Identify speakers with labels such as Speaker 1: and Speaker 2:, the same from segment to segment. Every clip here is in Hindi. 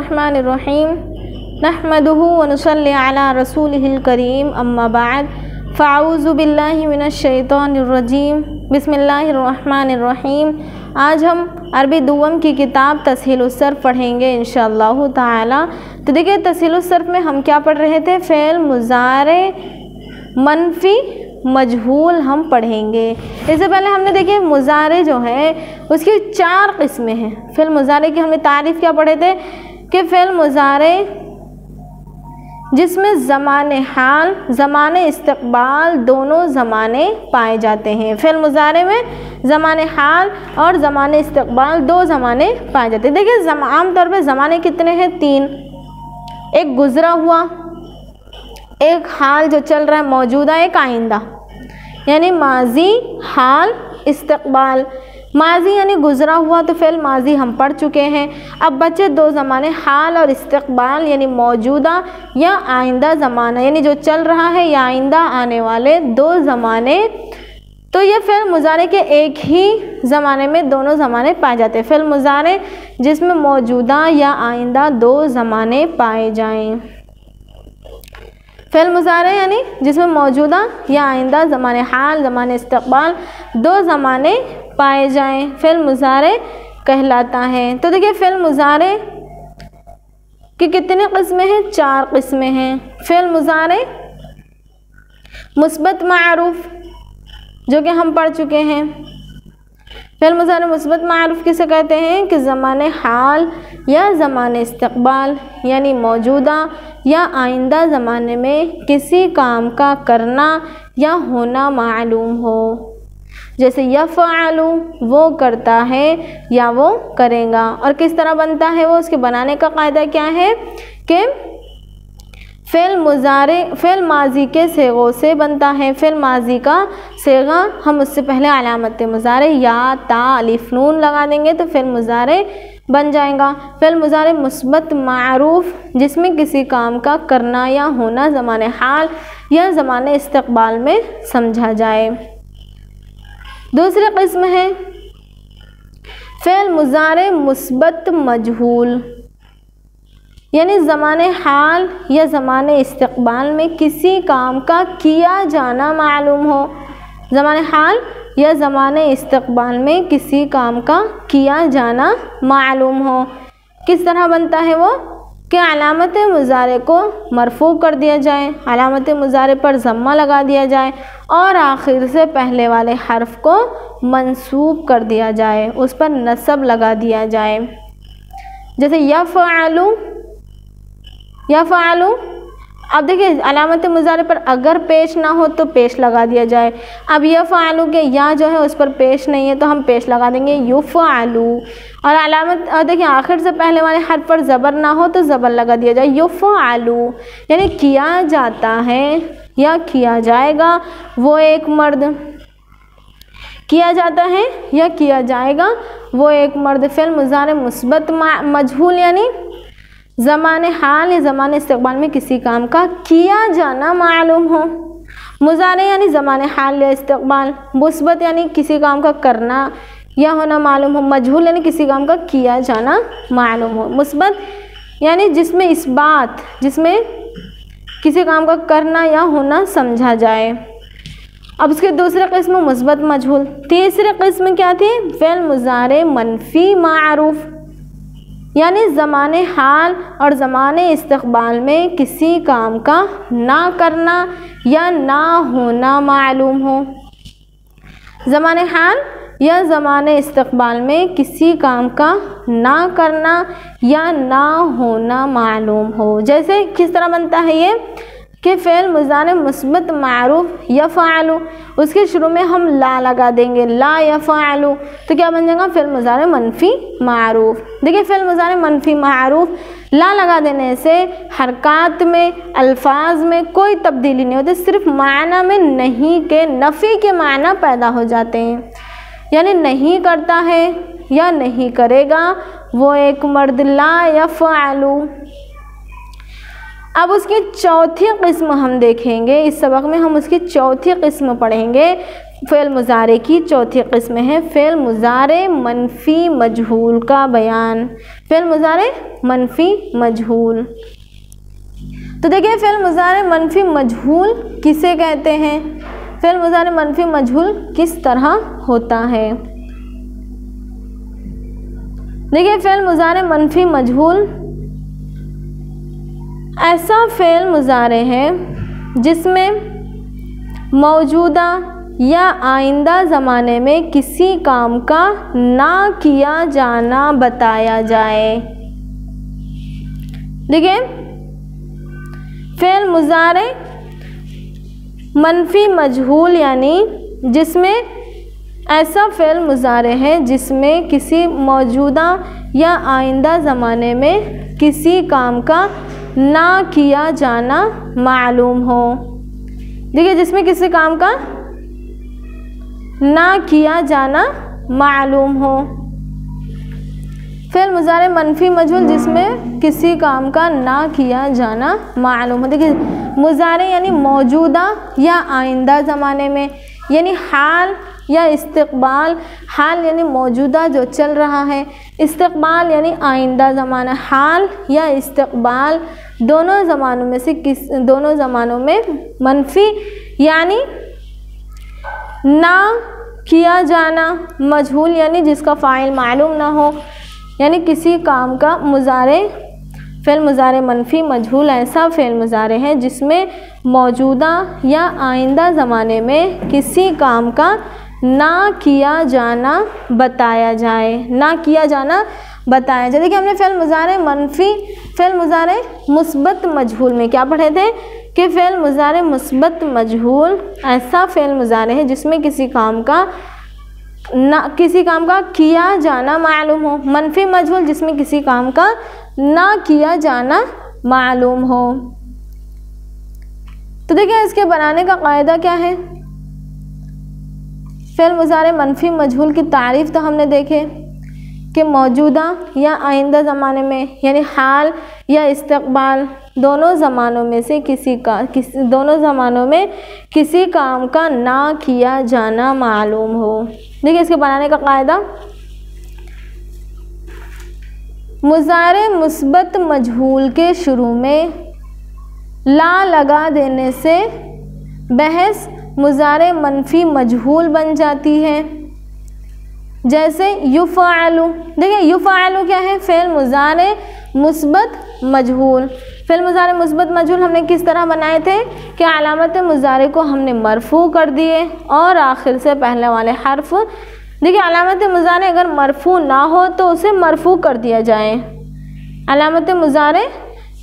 Speaker 1: बिस्मिल्लाहिर्रहमानिर्रहीम नहमदुहु व नुसल्ली अला रसूलिहिल करीम अम्मा बाद फ़अऊज़ु बिल्लाहि मिनश्शैतानिर्रजीम बिस्मिल्लाहिर्रहमानिर्रहीम। आज हम अरबी दुव्वम की किताब तस्हीलुस सर्फ़ पढ़ेंगे इंशाअल्लाहु ताला। तो देखिए, तस्हीलुस सर्फ़ में हम क्या पढ़ रहे थे? फ़ेल मुज़ारे मनफ़ी मजहूल हम पढ़ेंगे। इससे पहले हमने देखिए मुज़ारे जो है उसकी 4 किस्में हैं। फ़ेल मुज़ारे की हमने तारीफ़ क्या पढ़े थे कि फ़ेल मुज़ारे जिसमें ज़माने हाल ज़माने इस्तक़बाल दोनों ज़माने पाए जाते हैं। फ़ेल मुज़ारे में ज़माने हाल और ज़माने इस्तक़बाल 2 ज़माने पाए जाते हैं। देखिए, आम तौर पे ज़माने कितने हैं? 3। एक गुज़रा हुआ, एक हाल जो चल रहा है मौजूदा, एक आइंदा, यानी माजी, हाल, इस्तक़बाल। माजी यानी गुज़रा हुआ तो फ़ेल माजी हम पढ़ चुके हैं। अब बचे 2 ज़माने, हाल और इस्तक़बाल, यानी मौजूदा या आइंदा ज़माना, यानी जो चल रहा है या आइंदा आने वाले 2 ज़माने। तो ये फ़ेल मुज़ारे के एक ही ज़माने में दोनों ज़माने पाए जाते हैं। फ़ेल मुज़ारे जिसमें मौजूदा या आइंदा 2 ज़माने पाए जाएं। फ़ेल मुज़ारे यानी जिसमें मौजूदा या आइंदा ज़माने हाल ज़माने इस्तक़बाल 2 ज़माने पाए जाएं, फ़ेल मुज़ारे कहलाता है। तो देखिए, फ़ेल मुज़ारे की कितने किस्में हैं? 4 किस्में हैं। फ़ेल मुज़ारे मुस्बत मारूफ़ जो कि हम पढ़ चुके हैं। फ़ेल मुज़ारे मुस्बत मारूफ़ किसे कहते हैं? कि ज़माने हाल या ज़माने इस्तक़बाल यानी मौजूदा या आइंदा ज़माने में किसी काम का करना या होना मालूम हो। जैसे यफ़अलु वो करता है या वो करेगा। और किस तरह बनता है वो? उसके बनाने का कायदा क्या है कि फ़ेल माजी के सेगों से बनता है। फ़ेल माजी का सेगा हम उससे पहले अलामत मुज़ारे या ता अलिफ नून लगा देंगे तो फ़ेल मुज़ारे बन जाएगा। फ़ेल मुज़ारे मुस्बत मारूफ़ जिसमें किसी काम का करना या होना ज़माने हाल या ज़माने इस्तक़बाल में समझा जाए। दूसरी किस्म है फ़ेल मुज़ारे मुस्बत मजहूल, यानी ज़माने हाल या ज़माने इस्तक़बाल में किसी काम का किया जाना मालूम हो। ज़माने हाल या ज़माने इस्तक़बाल में किसी काम का किया जाना मालूम हो। किस तरह बनता है वो? कि अलामत मुज़ारे को मरफ़ू कर दिया जाए, अलामत मुज़ारे पर ज़म्मा लगा दिया जाए और आखिर से पहले वाले हर्फ को मंसूब कर दिया जाए, उस पर नसब लगा दिया जाए। जैसे यफ़अलु, यफ़अलु। अब देखिए, अलामत मुज़ारे पर अगर पेश ना हो तो पेश लगा दिया जाए। अब यफ़अलु के या जो है उस पर पेश नहीं है तो हम पेश लगा देंगे युफ़अलु। और अलामत देखिए, आखिर से पहले वाले हर्फ पर ज़बर ना हो तो ज़बर लगा दिया जाए युफ़अलु, यानी किया जाता है या किया जाएगा वो एक मर्द, किया जाता है या किया जाएगा वो एक मर्द। फ़ेल मुज़ारे मुस्बत मजहूल यानी ज़माने हाल या ज़माने इस्तक़बाल में किसी काम का किया जाना मालूम हो। मुज़ारे यानी ज़माने हाल या इस्तक़बाल, मुस्बत यानी किसी काम का करना या होना मालूम हो, मजहूल यानी किसी काम का किया जाना मालूम हो। मुस्बत यानी जिसमें इस्बात, जिसमें किसी काम का करना या होना समझा जाए। अब उसके दूसरे किस्म मुस्बत मजहूल। तीसरी किस्म क्या थी? फ़ेल मुज़ारे मनफ़ी मारूफ़, यानी ज़माने हाल और ज़माने इस्तक़बाल में किसी काम का ना करना या ना होना मालूम हो। ज़माने हाल या ज़माने इस्तक़बाल में किसी काम का ना करना या ना होना मालूम हो। जैसे किस तरह बनता है ये कि फ़ेल मुज़ारे मुस्बत मारूफ़ यफ़अलु, उसके शुरू में हम ला लगा देंगे, ला यफ़अलु, तो क्या बन जाएगा? फ़ेल मुज़ारे मनफ़ी मारूफ़। देखिए, फ़ेल मुज़ारे मनफ़ी मारूफ़ ला लगा देने से हरकत में, अल्फाज में कोई तब्दीली नहीं होती, सिर्फ माना में नहीं के नफ़ी के माना पैदा हो जाते हैं। यानी नहीं करता है या नहीं करेगा वो एक मर्द, ला यफ़अलु। अब उसकी चौथी किस्म हम देखेंगे, इस सबक में हम उसकी चौथी किस्म पढ़ेंगे। फ़ेल मुज़ारे की चौथी किस्म है फ़ेल मुज़ारे मनफ़ी मजहूल का बयान। फ़ेल मुज़ारे मनफ़ी मजहूल। तो देखिए फ़ेल मुज़ारे मनफ़ी मजहूल किसे कहते हैं, फ़ेल मुज़ारे मनफ़ी मजहूल किस तरह होता है। देखिए फ़ेल मुज़ारे मनफ़ी मजहूल ऐसा फ़ेल मुज़ारे है जिसमें मौजूदा या आइंदा ज़माने में किसी काम का ना किया जाना बताया जाए। देखिए फ़ेल मुज़ारे मनफ़ी मजहूल यानी जिसमें ऐसा फ़ेल मुज़ारे है जिसमें किसी मौजूदा या आइंदा ज़माने में किसी काम का ना किया जाना मालूम हो। देखिए जिसमें किसी काम का ना किया जाना मालूम हो। फ़ेल मुज़ारे मनफ़ी मजहूल जिसमें किसी काम का ना किया जाना मालूम हो। देखिए मुज़ारे यानी मौजूदा या आइंदा ज़माने में, यानी हाल या इस्तक़बाल। हाल यानी मौजूदा जो चल रहा है, इस्तक़बाल यानी आइंदा ज़माना। हाल या इस्तक़बाल दोनों ज़मानों में से दोनों ज़मानों में मनफ़ी यानी ना किया जाना, मजहूल यानी जिसका फ़ाइल मालूम ना हो, यानी किसी काम का मुज़ारे फ़ेल मुज़ारे मनफ़ी मजहूल ऐसा फ़ेल मुज़ारे है जिसमें मौजूदा या आइंदा ज़माने में किसी काम का ना किया जाना बताया जाए। ना किया जाना बताया जाए। देखिए हमने फ़ेल मुज़ारे मनफ़ी फ़ेल मुज़ारे मुस्बत मजहूल में क्या पढ़े थे कि फ़ेल मुज़ारे मुस्बत मजहूल ऐसा फ़ेल मुज़ारे है जिसमें किसी काम का किया जाना मालूम हो। मनफ़ी मजहूल जिसमें किसी काम का ना किया जाना मालूम हो। तो देखिए इसके बनाने का कायदा क्या है। फ़ेल मुज़ारे मनफ़ी मजहूल की तारीफ़ तो हमने देखे कि मौजूदा या आइंदा ज़माने में यानी हाल या इस्तक़बाल दोनों ज़मानों में से दोनों ज़मानों में किसी काम का ना किया जाना मालूम हो। देखिए इसके बनाने का कायदा, मुज़ारे मुस्बत मजहूल के शुरू में ला लगा देने से बहस मुज़ारे मनफ़ी मजहूल बन जाती है। जैसे युफ़अलु। देखिए युफ़अलु क्या है, फ़ेल मुज़ारे मुस्बत मजहूल। फ़ेल मुज़ारे मुस्बत मजहूल हमने किस तरह बनाए थे कि अलामत मुज़ारे को हमने मरफ़ू कर दिए और आखिर से पहले वाले हर्फ। देखिए अलामत मुज़ारे अगर मरफ़ू ना हो तो उसे मरफ़ू कर दिया जाए। अलामत मुज़ारे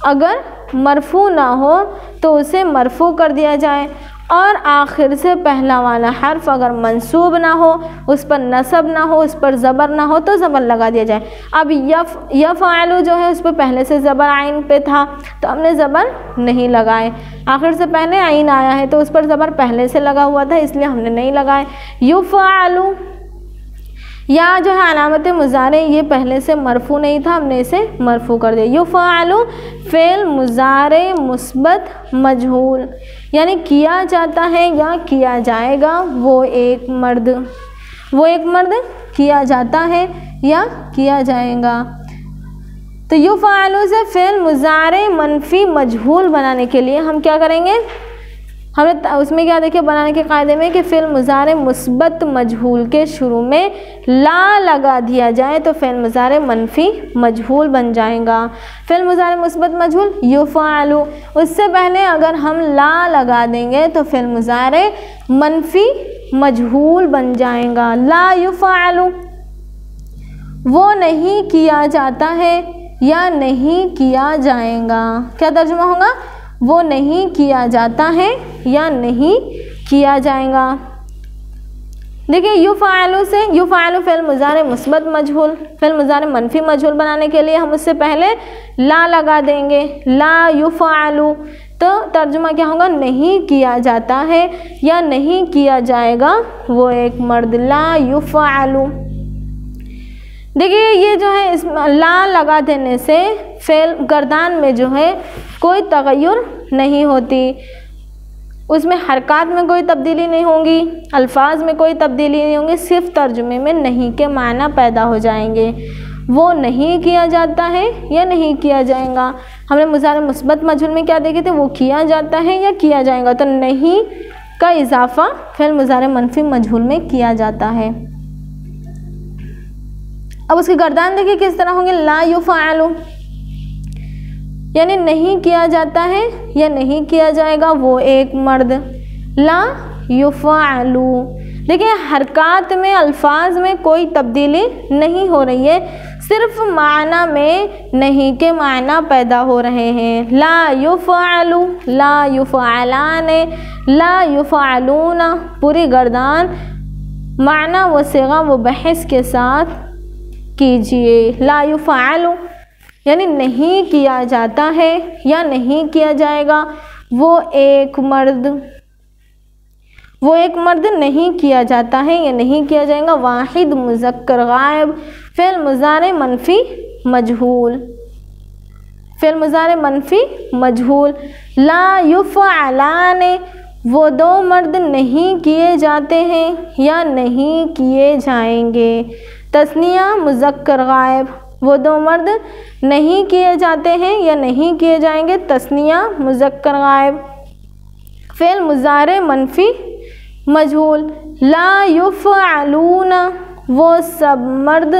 Speaker 1: अगर मरफ़ू ना हो तो उसे मरफ़ू कर दिया जाए और आखिर से पहला वाला हर्फ अगर मंसूब ना हो, उस पर नसब ना हो, उस पर ज़बर ना हो तो ज़बर लगा दिया जाए। अब यफ़अलु जो है उस पर पहले से ज़बर आइन पे था तो हमने ज़बर नहीं लगाए। आखिर से पहले आइन आया है तो उस पर ज़बर पहले से लगा हुआ था इसलिए हमने नहीं लगाए। युफ़अलु या जो है अलामत मुज़ारे ये पहले से मरफ़ू नहीं था, हमने इसे मरफ़ू कर दिया। युफ़अलु फ़ेल मुज़ारे मुस्बत मजहूल यानी किया जाता है या किया जाएगा वो एक मर्द किया जाता है या किया जाएगा। तो युफ़अलु से फ़ेल मुज़ारे मनफ़ी मजहूल बनाने के लिए हम क्या करेंगे, हमने उसमें क्या देखिए बनाने के कायदे में कि फ़ेल मुज़ारे मुस्बत मजहूल के शुरू में ला लगा दिया जाए तो फ़ेल मुज़ारे मनफ़ी मजहूल बन जाएगा। फ़ेल मुज़ारे मुस्बत मजहूल युफ़अलु, उससे पहले अगर हम ला लगा देंगे तो फ़ेल मुज़ारे मनफ़ी मजहूल बन जाएगा। ला युफ़अलु वो नहीं किया जाता है या नहीं किया जाएगा। क्या तर्जुमा होगा, वो नहीं किया जाता है या नहीं किया जाएगा। देखिए युफ़अलु से युफ़अलु फ़ेल मुज़ारे मुस्बत मजहूल फ़ेल मुज़ारे मनफ़ी मजहूल बनाने के लिए हम उससे पहले ला लगा देंगे। ला युफ़अलु तो तर्जुमा क्या होगा, नहीं किया जाता है या नहीं किया जाएगा वो एक मर्द। ला युफ़अलु। देखिए ये जो है इस ला लगा देने से फ़ेल गर्दान में जो है कोई तगय्युर नहीं होती। उसमें हरकत में कोई तब्दीली नहीं होगी, अल्फाज में कोई तब्दीली नहीं होंगी, सिर्फ तर्जुमे में नहीं के माना पैदा हो जाएंगे। वो नहीं किया जाता है या नहीं किया जाएगा। हमने मुज़ारे मुस्बत मजहूल में क्या देखे थे, वो किया जाता है या किया जाएगा। तो नहीं का इजाफ़ा फ़िल मुज़ारे मनफी मजहूल में किया जाता है। अब उसकी गर्दान देखिए किस तरह होंगे, ला युफ़अलु, यानी नहीं किया जाता है या नहीं किया जाएगा वो एक मर्द। ला युफ़अलु, देखिए हरकत में अल्फाज में कोई तब्दीली नहीं हो रही है, सिर्फ माना में नहीं के माना पैदा हो रहे हैं। ला युफ़अलु, ला युफ़अलाने, ला युफ़अलूना, पूरी गर्दान माना व सिगा व बहस के साथ कीजिए। ला युफ़अलु यानी नहीं किया जाता है या नहीं किया जाएगा वो एक मर्द, वो एक मर्द नहीं किया जाता है या नहीं किया जाएगा। वाहिद मुज़क्कर गायब, फ़िल मुज़ारे मनफी मजहूल, फ़िल मुज़ारे मनफी मजहूल। ला युफ़अलाने, वो दो मर्द नहीं किए जाते हैं या नहीं किए जाएंगे। तस्निया मुज़क्कर गायब, वो दो मर्द नहीं किए जाते हैं या नहीं किए जाएंगे। तस्निया मुज़क्कर गायब। फ़िल मुज़ारे मनफी मजहूल। ला युफ़अलूना, वो सब मर्द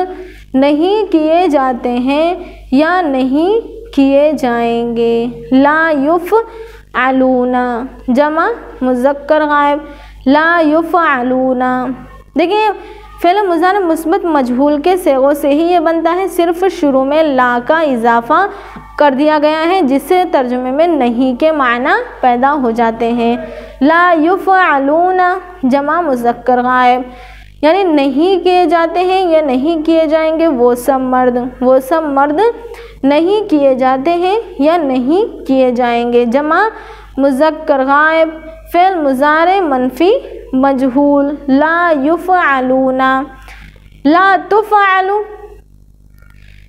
Speaker 1: नहीं किए जाते हैं या नहीं किए जाएंगे। ला युफ़अलूना जमा मुज़क्कर गायब। ला युफ़अलूना, देखिए फ़िल मुज़ारे मुस्बत मजहूल के सेगों से ही ये बनता है, सिर्फ शुरू में ला का इजाफ़ा कर दिया गया है जिससे तर्जुमे में नहीं के माना पैदा हो जाते हैं। ला युफ़अलूना जमा मुज़क्कर गायब, यानी नहीं किए जाते हैं या नहीं किए जाएंगे वो सब मर्द, वो सब मर्द नहीं किए जाते हैं या नहीं किए जाएंगे। जमा मुज़क्कर गायब। फ़िल मुज़ारे मनफी मजहूल। ला युफ़अलूना, ला तुफ़अलु,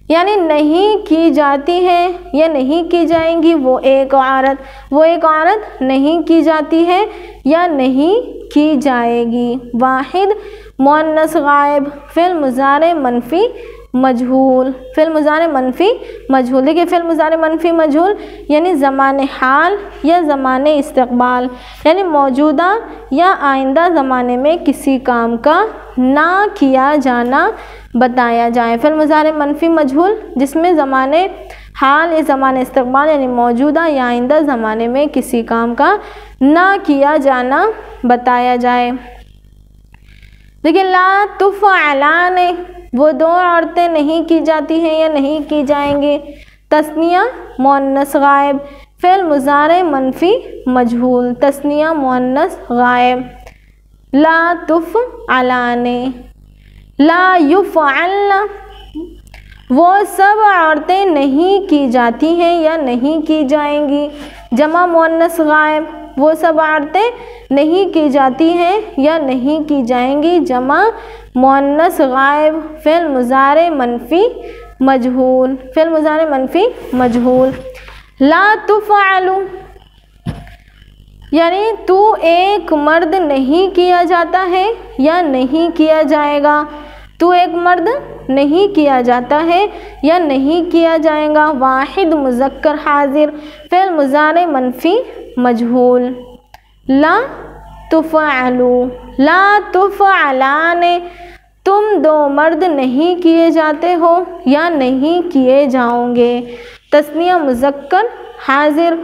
Speaker 1: यानी नहीं की जाती है या नहीं की जाएंगी वो एक औरत, वो एक औरत नहीं की जाती है या नहीं की जाएगी। वाहिद मुअन्नस गायब। फ़िल मुज़ारे मनफी मजहूल, फ़िल मुज़ारे मनफी मजहूल। देखिए फ़िल मुज़ारे मनफी मजहूल यानी ज़माने हाल या ज़माने इस्तक़बाल, यानी मौजूदा या आइंदा ज़माने में किसी काम का ना किया जाना बताया जाए। फ़िल मुज़ारे मनफी मजहूल जिसमें ज़माने हाल या ज़माने इस्तक़बाल यानी मौजूदा या आइंदा ज़माने में किसी काम का ना किया जाना बताया जाए। देखिए ला तुफ़अलाने, वो दो औरतें नहीं की जाती हैं या नहीं की जाएंगी। तस्निया मुअन्नस गायब। फ़िल मुज़ारे मनफी मजहूल। तस्निया मुअन्नस गायब। ला तुफ़अलाने। ला युफ़अलना, वो सब औरतें नहीं की जाती हैं या नहीं की जाएंगी। जमा मुअन्नस गायब, वो सब औरतें नहीं की जाती हैं या नहीं की जाएंगी। जमा मुअन्नस गायब। फ़िल मुज़ारे मनफी मजहूल। फ़िल मुज़ारे मनफी मजहूल। ला तुफ़अलु, यानी तू एक मर्द नहीं किया जाता है या नहीं किया जाएगा। तू एक मर्द नहीं किया जाता है या नहीं किया जाएगा। वाहिद मुज़क्कर हाजिर। फ़िल मुज़ारे मनफी मजहूल। ला तुफ़अलु, ला तुफ़अलाने, तुम दो मर्द नहीं किए जाते हो या नहीं किए जाओगे। तस्निया मुज़क्कर हाजिर।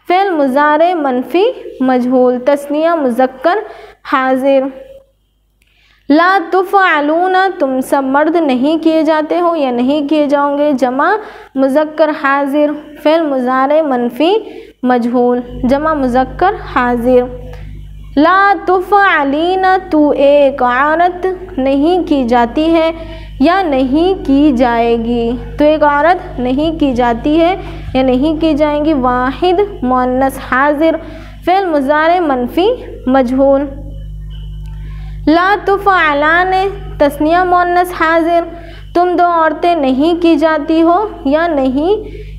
Speaker 1: फ़िल मुज़ारे मनफी मजहूल। तस्निया मुज़क्कर हाजिर। ला तुफ़अलूना, तुम सब मर्द नहीं किए जाते हो या नहीं किए जाओगे। जमा मुज़क्कर हाजिर। फ़िल मुज़ारे मनफी मजहूल। जमा मुज़क्कर हाजिर। ला तुफ़अलीना, तू एक औरत नहीं की जाती है या नहीं की जाएगी। तो एक औरत नहीं की जाती है या नहीं की जाएगी। वाहिद मुअन्नस हाजिर। फ़िल मुज़ारे मनफी मजहूल। ला तुफ़अलाने, तस्निया मुअन्नस हाजिर, तुम दो औरतें नहीं की जाती हो या नहीं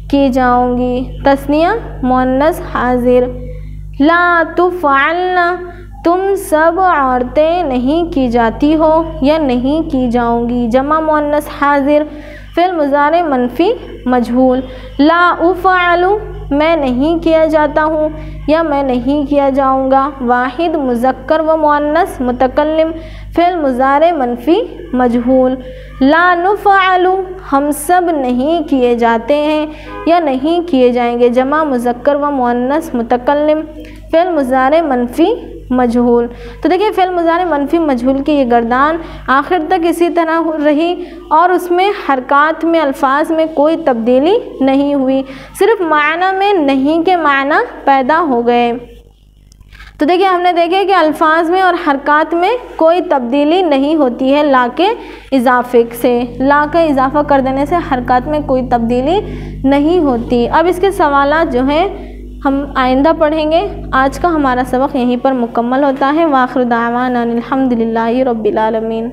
Speaker 1: की जाओगी। तस्निया मुअन्नस हाजिर। ला तुफ़अलना, तुम सब औरतें नहीं की जाती हो या नहीं की जाओगी। जमा मुअन्नस हाजिर, फ़िल मुज़ारे मनफ़ी मजहूल। ला उफ़अलु, मैं नहीं किया जाता हूँ या मैं नहीं किया जाऊँगा। वाहिद मुज़क्कर व मुअन्नस मुतकल्लिम, फ़िल मुज़ारे मनफ़ी मजहूल। ला नुफ़अलु, हम सब नहीं किए जाते हैं या नहीं किए जाएंगे। जमा मुज़क्कर व मुअन्नस मुतकल्लिम, फ़िल मुज़ारे मनफ़ी मजहूल। तो देखिए फ़िल मुज़ारे मनफ़ी मजहूल की ये गर्दान आखिर तक इसी तरह रही और उसमें हरकत में अल्फाज में कोई तब्दीली नहीं हुई, सिर्फ माना में नहीं के माना पैदा हो गए। तो देखिए हमने देखे कि अल्फाज में और हरकत में कोई तब्दीली नहीं होती है ला के इजाफे से। ला का इजाफा कर देने से हरकत में कोई तब्दीली नहीं होती। अब इसके सवालात जो हैं हम आइंदा पढ़ेंगे। आज का हमारा सबक यहीं पर मुकम्मल होता है। वाखिर दावाना अनिल हम्दुलिल्लाहि रब्बिल आलमीन।